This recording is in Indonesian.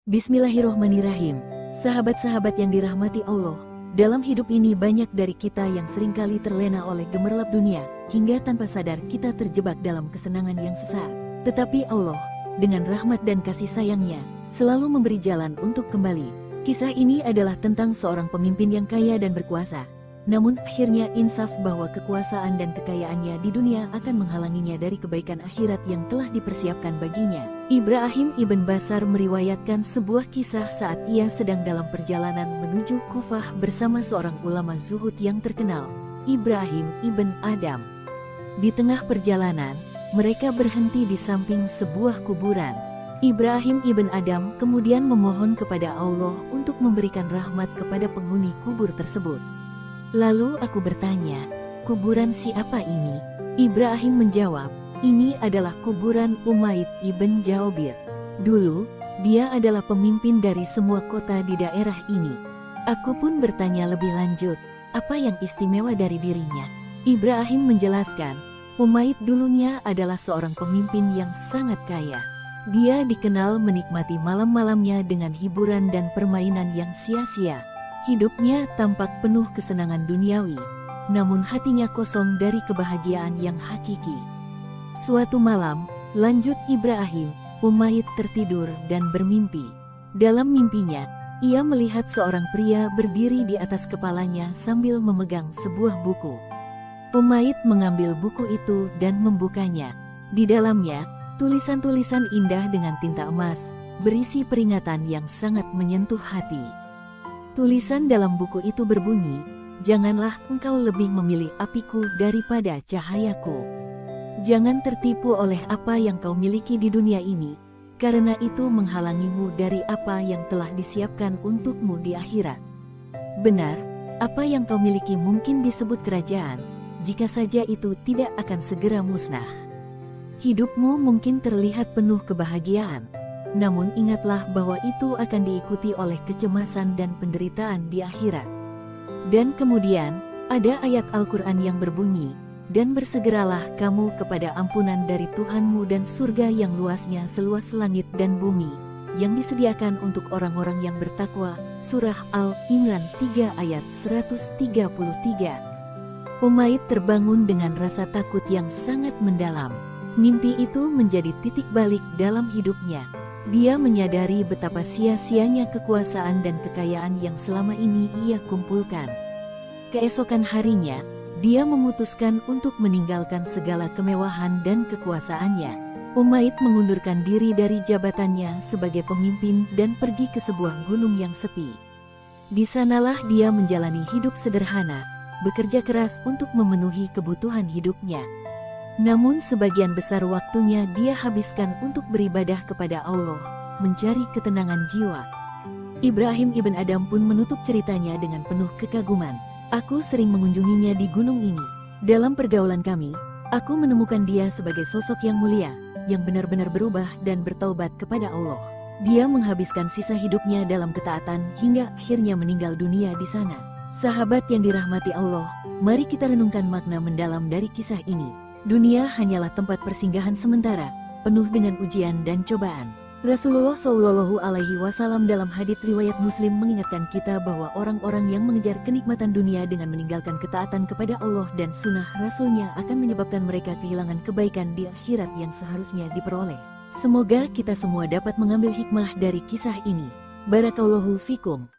Bismillahirrohmanirrahim. Sahabat-sahabat yang dirahmati Allah, dalam hidup ini banyak dari kita yang seringkali terlena oleh gemerlap dunia, hingga tanpa sadar kita terjebak dalam kesenangan yang sesat. Tetapi Allah, dengan rahmat dan kasih sayangnya, selalu memberi jalan untuk kembali. Kisah ini adalah tentang seorang pemimpin yang kaya dan berkuasa. Namun akhirnya insaf bahwa kekuasaan dan kekayaannya di dunia akan menghalanginya dari kebaikan akhirat yang telah dipersiapkan baginya. Ibrahim ibn Basar meriwayatkan sebuah kisah saat ia sedang dalam perjalanan menuju Kufah bersama seorang ulama zuhud yang terkenal, Ibrahim ibn Adham. Di tengah perjalanan, mereka berhenti di samping sebuah kuburan. Ibrahim ibn Adham kemudian memohon kepada Allah untuk memberikan rahmat kepada penghuni kubur tersebut. Lalu aku bertanya, kuburan siapa ini? Ibrahim menjawab, ini adalah kuburan Umayyad ibn Jabir. Dulu, dia adalah pemimpin dari semua kota di daerah ini. Aku pun bertanya lebih lanjut, apa yang istimewa dari dirinya? Ibrahim menjelaskan, Umayyad dulunya adalah seorang pemimpin yang sangat kaya. Dia dikenal menikmati malam-malamnya dengan hiburan dan permainan yang sia-sia. Hidupnya tampak penuh kesenangan duniawi, namun hatinya kosong dari kebahagiaan yang hakiki. Suatu malam, lanjut Ibrahim, Umayyad tertidur dan bermimpi. Dalam mimpinya, ia melihat seorang pria berdiri di atas kepalanya sambil memegang sebuah buku. Umayyad mengambil buku itu dan membukanya. Di dalamnya, tulisan-tulisan indah dengan tinta emas, berisi peringatan yang sangat menyentuh hati. Tulisan dalam buku itu berbunyi, janganlah engkau lebih memilih apiku daripada cahayaku. Jangan tertipu oleh apa yang kau miliki di dunia ini, karena itu menghalangimu dari apa yang telah disiapkan untukmu di akhirat. Benar, apa yang kau miliki mungkin disebut kerajaan, jika saja itu tidak akan segera musnah. Hidupmu mungkin terlihat penuh kebahagiaan, namun ingatlah bahwa itu akan diikuti oleh kecemasan dan penderitaan di akhirat. Dan kemudian, ada ayat Al-Quran yang berbunyi, dan bersegeralah kamu kepada ampunan dari Tuhanmu dan surga yang luasnya seluas langit dan bumi, yang disediakan untuk orang-orang yang bertakwa. Surah Al-Imran 3 ayat 133. Umayyad terbangun dengan rasa takut yang sangat mendalam. Mimpi itu menjadi titik balik dalam hidupnya. Dia menyadari betapa sia-sianya kekuasaan dan kekayaan yang selama ini ia kumpulkan. Keesokan harinya, dia memutuskan untuk meninggalkan segala kemewahan dan kekuasaannya. Umayyad mengundurkan diri dari jabatannya sebagai pemimpin dan pergi ke sebuah gunung yang sepi. Di sanalah dia menjalani hidup sederhana, bekerja keras untuk memenuhi kebutuhan hidupnya. Namun sebagian besar waktunya dia habiskan untuk beribadah kepada Allah, mencari ketenangan jiwa. Ibrahim ibn Adham pun menutup ceritanya dengan penuh kekaguman. Aku sering mengunjunginya di gunung ini. Dalam pergaulan kami, aku menemukan dia sebagai sosok yang mulia, yang benar-benar berubah dan bertaubat kepada Allah. Dia menghabiskan sisa hidupnya dalam ketaatan hingga akhirnya meninggal dunia di sana. Sahabat yang dirahmati Allah, mari kita renungkan makna mendalam dari kisah ini. Dunia hanyalah tempat persinggahan sementara, penuh dengan ujian dan cobaan. Rasulullah Shallallahu Alaihi Wasallam dalam hadits riwayat Muslim mengingatkan kita bahwa orang-orang yang mengejar kenikmatan dunia dengan meninggalkan ketaatan kepada Allah dan sunnah Rasulnya akan menyebabkan mereka kehilangan kebaikan di akhirat yang seharusnya diperoleh. Semoga kita semua dapat mengambil hikmah dari kisah ini. Barakallahu fikum.